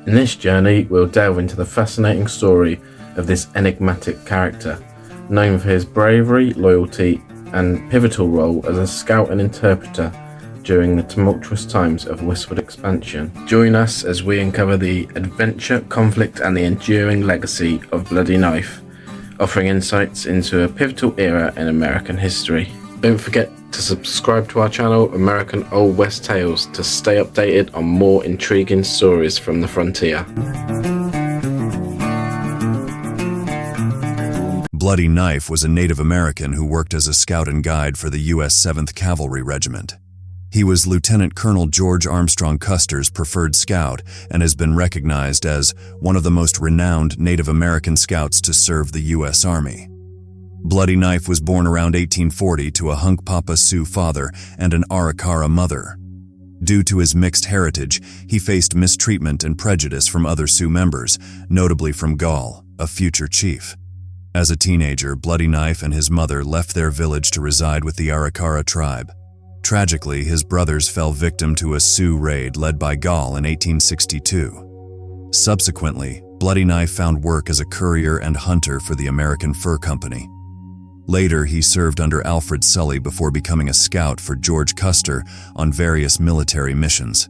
In this journey, we'll delve into the fascinating story of this enigmatic character, known for his bravery, loyalty, and pivotal role as a scout and interpreter during the tumultuous times of westward expansion. Join us as we uncover the adventure, conflict, and the enduring legacy of Bloody Knife, offering insights into a pivotal era in American history. Don't forget to subscribe to our channel, American Old West Tales, to stay updated on more intriguing stories from the frontier. Bloody Knife was a Native American who worked as a scout and guide for the U.S. 7th Cavalry Regiment. He was Lieutenant Colonel George Armstrong Custer's preferred scout and has been recognized as one of the most renowned Native American scouts to serve the U.S. Army. Bloody Knife was born around 1840 to a Hunkpapa Sioux father and an Arikara mother. Due to his mixed heritage, he faced mistreatment and prejudice from other Sioux members, notably from Gall, a future chief. As a teenager, Bloody Knife and his mother left their village to reside with the Arikara tribe. Tragically, his brothers fell victim to a Sioux raid led by Gall in 1862. Subsequently, Bloody Knife found work as a courier and hunter for the American Fur Company. Later, he served under Alfred Sully before becoming a scout for George Custer on various military missions.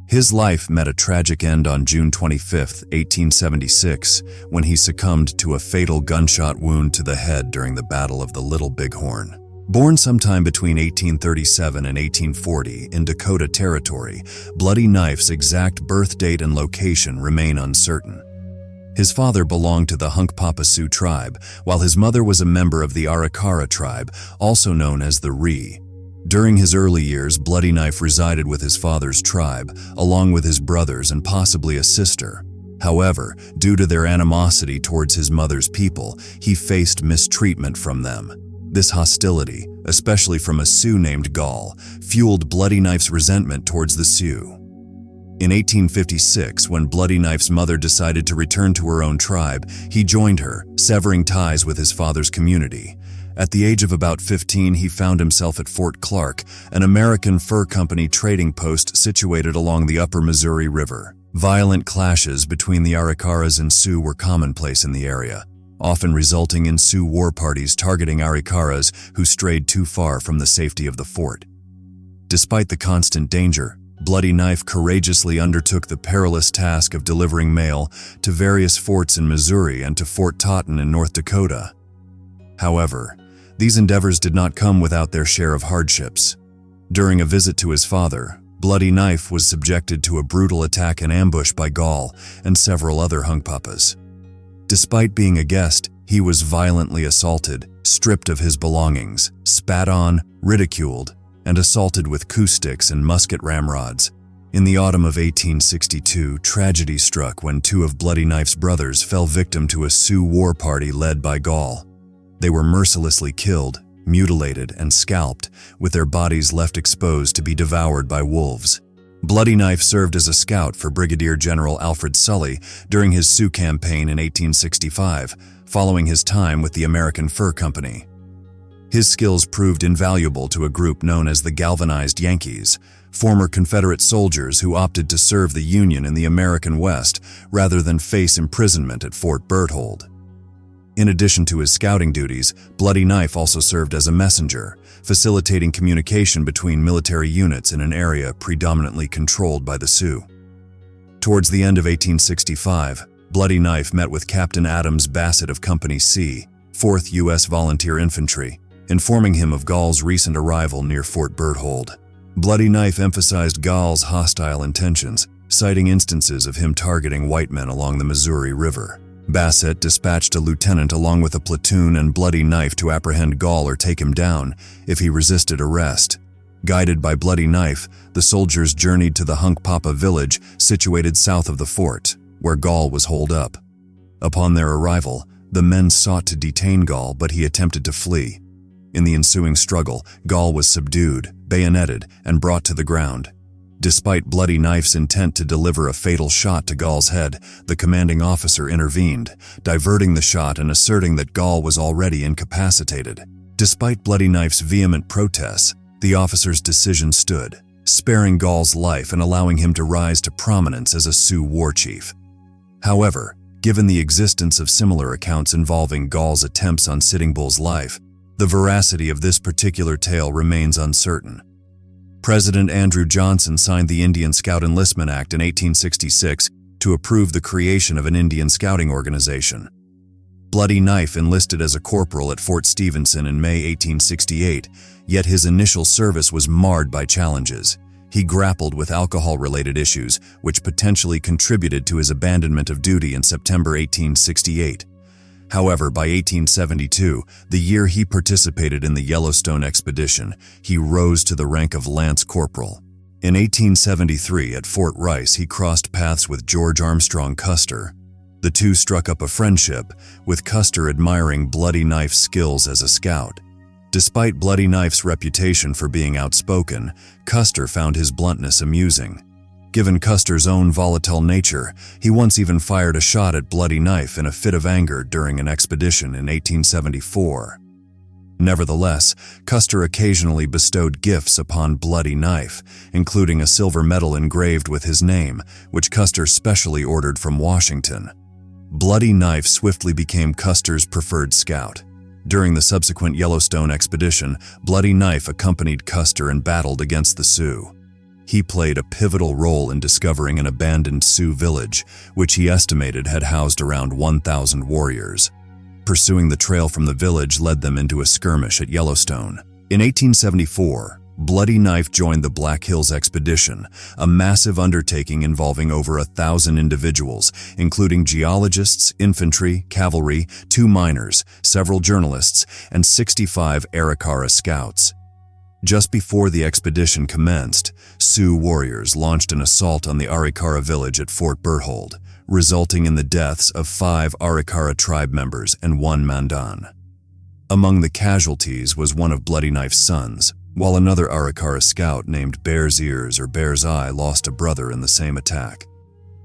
His life met a tragic end on June 25, 1876, when he succumbed to a fatal gunshot wound to the head during the Battle of the Little Bighorn. Born sometime between 1837 and 1840 in Dakota Territory, Bloody Knife's exact birth date and location remain uncertain. His father belonged to the Hunkpapa Sioux tribe, while his mother was a member of the Arikara tribe, also known as the Ree. During his early years, Bloody Knife resided with his father's tribe, along with his brothers and possibly a sister. However, due to their animosity towards his mother's people, he faced mistreatment from them. This hostility, especially from a Sioux named Gall, fueled Bloody Knife's resentment towards the Sioux. In 1856, when Bloody Knife's mother decided to return to her own tribe, he joined her, severing ties with his father's community. At the age of about 15, he found himself at Fort Clark, an American Fur Company trading post situated along the upper Missouri River. Violent clashes between the Arikaras and Sioux were commonplace in the area, often resulting in Sioux war parties targeting Arikaras who strayed too far from the safety of the fort. Despite the constant danger, Bloody Knife courageously undertook the perilous task of delivering mail to various forts in Missouri and to Fort Totten in North Dakota. However, these endeavors did not come without their share of hardships. During a visit to his father, Bloody Knife was subjected to a brutal attack and ambush by Gall and several other Hunkpapas. Despite being a guest, he was violently assaulted, stripped of his belongings, spat on, ridiculed, and assaulted with coup sticks and musket ramrods. In the autumn of 1862, tragedy struck when two of Bloody Knife's brothers fell victim to a Sioux war party led by Gall. They were mercilessly killed, mutilated, and scalped, with their bodies left exposed to be devoured by wolves. Bloody Knife served as a scout for Brigadier General Alfred Sully during his Sioux campaign in 1865, following his time with the American Fur Company. His skills proved invaluable to a group known as the Galvanized Yankees, former Confederate soldiers who opted to serve the Union in the American West rather than face imprisonment at Fort Berthold. In addition to his scouting duties, Bloody Knife also served as a messenger, facilitating communication between military units in an area predominantly controlled by the Sioux. Towards the end of 1865, Bloody Knife met with Captain Adams Bassett of Company C, 4th U.S. Volunteer Infantry, informing him of Gall's recent arrival near Fort Berthold. Bloody Knife emphasized Gall's hostile intentions, citing instances of him targeting white men along the Missouri River. Bassett dispatched a lieutenant along with a platoon and Bloody Knife to apprehend Gall or take him down if he resisted arrest. Guided by Bloody Knife, the soldiers journeyed to the Hunkpapa village situated south of the fort, where Gall was holed up. Upon their arrival, the men sought to detain Gall, but he attempted to flee. In the ensuing struggle, Gall was subdued, bayoneted, and brought to the ground. Despite Bloody Knife's intent to deliver a fatal shot to Gall's head, the commanding officer intervened, diverting the shot and asserting that Gall was already incapacitated. Despite Bloody Knife's vehement protests, the officer's decision stood. sparing Gall's life and allowing him to rise to prominence as a Sioux war chief. However, given the existence of similar accounts involving Gall's attempts on Sitting Bull's life, the veracity of this particular tale remains uncertain. President Andrew Johnson signed the Indian Scout Enlistment Act in 1866 to approve the creation of an Indian scouting organization. Bloody Knife enlisted as a corporal at Fort Stephenson in May 1868, yet his initial service was marred by challenges. He grappled with alcohol-related issues, which potentially contributed to his abandonment of duty in September 1868. However, by 1872, the year he participated in the Yellowstone expedition, he rose to the rank of Lance Corporal. In 1873, at Fort Rice, he crossed paths with George Armstrong Custer. The two struck up a friendship, with Custer admiring Bloody Knife's skills as a scout. Despite Bloody Knife's reputation for being outspoken, Custer found his bluntness amusing. Given Custer's own volatile nature, he once even fired a shot at Bloody Knife in a fit of anger during an expedition in 1874. Nevertheless, Custer occasionally bestowed gifts upon Bloody Knife, including a silver medal engraved with his name, which Custer specially ordered from Washington. Bloody Knife swiftly became Custer's preferred scout. During the subsequent Yellowstone expedition, Bloody Knife accompanied Custer and battled against the Sioux. He played a pivotal role in discovering an abandoned Sioux village, which he estimated had housed around 1,000 warriors. Pursuing the trail from the village led them into a skirmish at Yellowstone. In 1874, Bloody Knife joined the Black Hills Expedition, a massive undertaking involving over 1,000 individuals, including geologists, infantry, cavalry, 2 miners, several journalists, and 65 Arikara scouts. Just before the expedition commenced, Sioux warriors launched an assault on the Arikara village at Fort Berthold, resulting in the deaths of 5 Arikara tribe members and 1 Mandan. Among the casualties was one of Bloody Knife's sons, while another Arikara scout named Bear's Ears or Bear's Eye lost a brother in the same attack.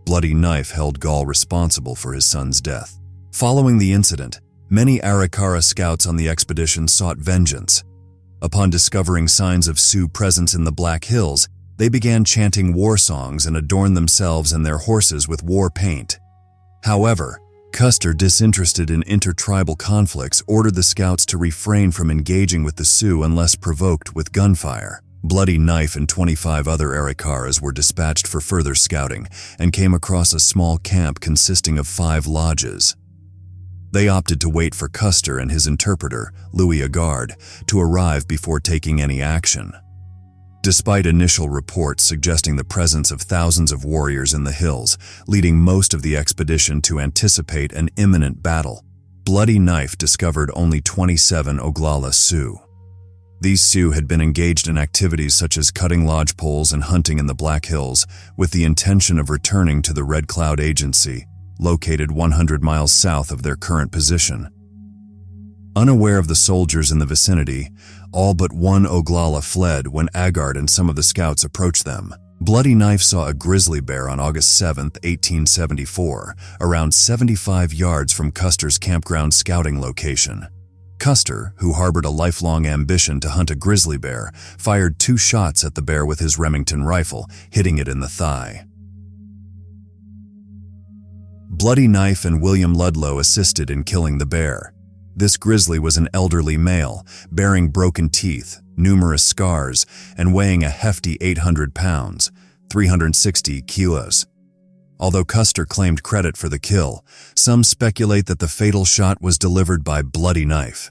Bloody Knife held Gall responsible for his son's death. Following the incident, many Arikara scouts on the expedition sought vengeance. Upon discovering signs of Sioux presence in the Black Hills, they began chanting war songs and adorned themselves and their horses with war paint. However, Custer, disinterested in intertribal conflicts, ordered the scouts to refrain from engaging with the Sioux unless provoked with gunfire. Bloody Knife and 25 other Arikaras were dispatched for further scouting and came across a small camp consisting of 5 lodges. They opted to wait for Custer and his interpreter, Louis Agard, to arrive before taking any action. Despite initial reports suggesting the presence of thousands of warriors in the hills, leading most of the expedition to anticipate an imminent battle, Bloody Knife discovered only 27 Oglala Sioux. These Sioux had been engaged in activities such as cutting lodge poles and hunting in the Black Hills, with the intention of returning to the Red Cloud Agency, located 100 miles south of their current position. Unaware of the soldiers in the vicinity, all but 1 Oglala fled when Agard and some of the scouts approached them. Bloody Knife saw a grizzly bear on August 7, 1874, around 75 yards from Custer's campground scouting location. Custer, who harbored a lifelong ambition to hunt a grizzly bear, fired 2 shots at the bear with his Remington rifle, hitting it in the thigh. Bloody Knife and William Ludlow assisted in killing the bear. This grizzly was an elderly male, bearing broken teeth, numerous scars, and weighing a hefty 800 pounds, 360 kilos. Although Custer claimed credit for the kill, some speculate that the fatal shot was delivered by Bloody Knife.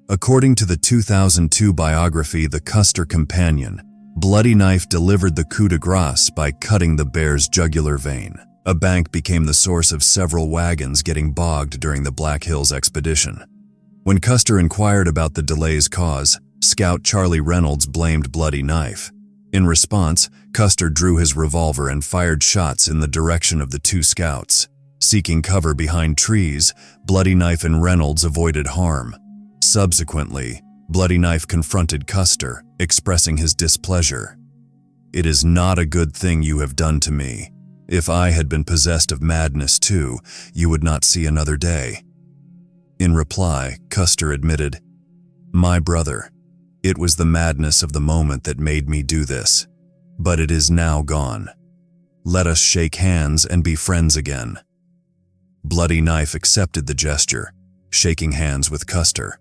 According to the 2002 biography The Custer Companion, Bloody Knife delivered the coup de grace by cutting the bear's jugular vein. A bank became the source of several wagons getting bogged during the Black Hills expedition. When Custer inquired about the delay's cause, Scout Charlie Reynolds blamed Bloody Knife. In response, Custer drew his revolver and fired shots in the direction of the 2 scouts. Seeking cover behind trees, Bloody Knife and Reynolds avoided harm. Subsequently, Bloody Knife confronted Custer, expressing his displeasure. "It is not a good thing you have done to me. If I had been possessed of madness too, you would not see another day." In reply, Custer admitted, "My brother, it was the madness of the moment that made me do this." but it is now gone. Let us shake hands and be friends again." Bloody Knife accepted the gesture, shaking hands with Custer.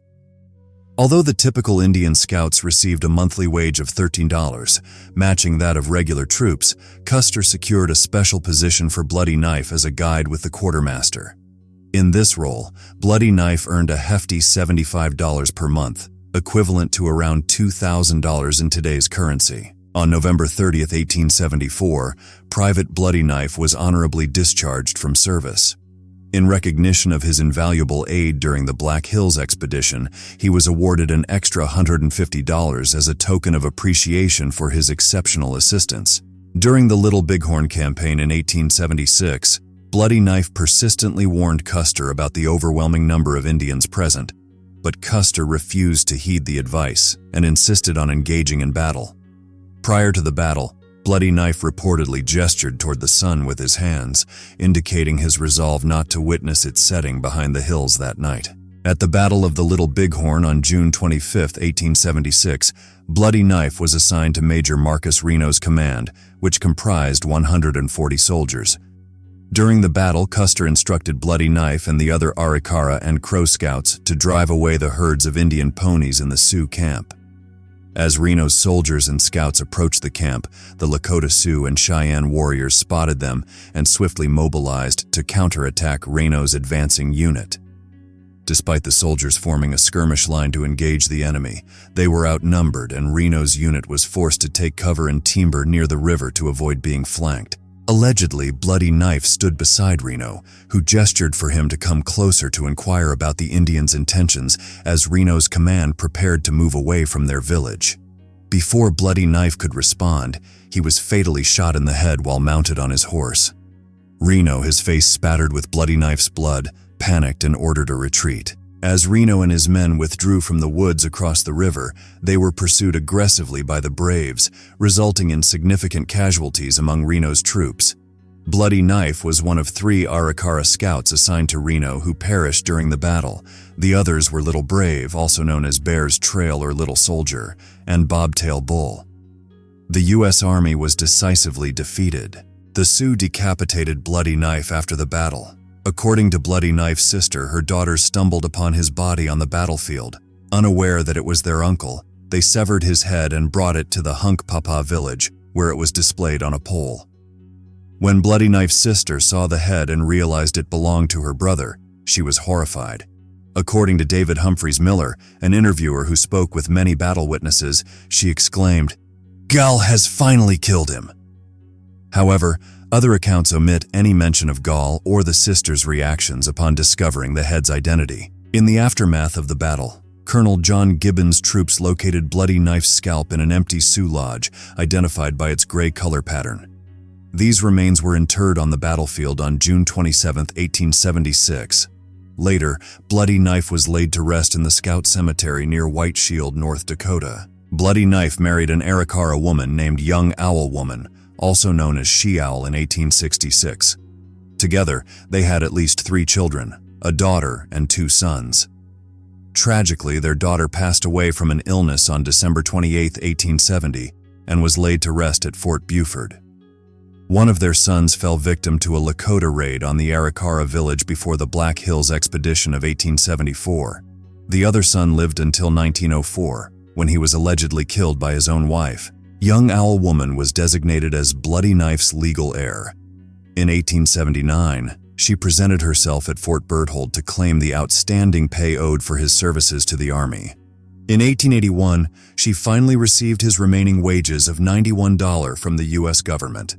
Although the typical Indian scouts received a monthly wage of $13, matching that of regular troops, Custer secured a special position for Bloody Knife as a guide with the quartermaster. In this role, Bloody Knife earned a hefty $75 per month, equivalent to around $2,000 in today's currency. On November 30, 1874, Private Bloody Knife was honorably discharged from service. In recognition of his invaluable aid during the Black Hills expedition, he was awarded an extra $150 as a token of appreciation for his exceptional assistance. During the Little Bighorn campaign in 1876, Bloody Knife persistently warned Custer about the overwhelming number of Indians present, but Custer refused to heed the advice and insisted on engaging in battle. Prior to the battle, Bloody Knife reportedly gestured toward the sun with his hands, indicating his resolve not to witness its setting behind the hills that night. At the Battle of the Little Bighorn on June 25, 1876, Bloody Knife was assigned to Major Marcus Reno's command, which comprised 140 soldiers. During the battle, Custer instructed Bloody Knife and the other Arikara and Crow Scouts to drive away the herds of Indian ponies in the Sioux camp. As Reno's soldiers and scouts approached the camp, the Lakota Sioux and Cheyenne warriors spotted them and swiftly mobilized to counterattack Reno's advancing unit. Despite the soldiers forming a skirmish line to engage the enemy, they were outnumbered and Reno's unit was forced to take cover in timber near the river to avoid being flanked. Allegedly, Bloody Knife stood beside Reno, who gestured for him to come closer to inquire about the Indians' intentions as Reno's command prepared to move away from their village. Before Bloody Knife could respond, he was fatally shot in the head while mounted on his horse. Reno, his face spattered with Bloody Knife's blood, panicked and ordered a retreat. As Reno and his men withdrew from the woods across the river, they were pursued aggressively by the Braves, resulting in significant casualties among Reno's troops. Bloody Knife was one of 3 Arikara scouts assigned to Reno who perished during the battle. The others were Little Brave, also known as Bear's Trail or Little Soldier, and Bobtail Bull. The U.S. Army was decisively defeated. The Sioux decapitated Bloody Knife after the battle. According to Bloody Knife's sister, her daughters stumbled upon his body on the battlefield. Unaware that it was their uncle, they severed his head and brought it to the Hunkpapa village, where it was displayed on a pole. When Bloody Knife's sister saw the head and realized it belonged to her brother, she was horrified. According to David Humphreys Miller, an interviewer who spoke with many battle witnesses, she exclaimed, "Gal has finally killed him." However, other accounts omit any mention of Gall or the sisters' reactions upon discovering the head's identity. In the aftermath of the battle, Colonel John Gibbons' troops located Bloody Knife's scalp in an empty Sioux lodge, identified by its gray color pattern. These remains were interred on the battlefield on June 27, 1876. Later, Bloody Knife was laid to rest in the Scout Cemetery near White Shield, North Dakota. Bloody Knife married an Arikara woman named Young Owl Woman, also known as She-Owl, in 1866. Together, they had at least 3 children, a daughter and 2 sons. Tragically, their daughter passed away from an illness on December 28, 1870, and was laid to rest at Fort Buford. One of their sons fell victim to a Lakota raid on the Arikara village before the Black Hills expedition of 1874. The other son lived until 1904, when he was allegedly killed by his own wife. Young Owl Woman was designated as Bloody Knife's legal heir. In 1879, she presented herself at Fort Berthold to claim the outstanding pay owed for his services to the Army. In 1881, she finally received his remaining wages of $91 from the U.S. government.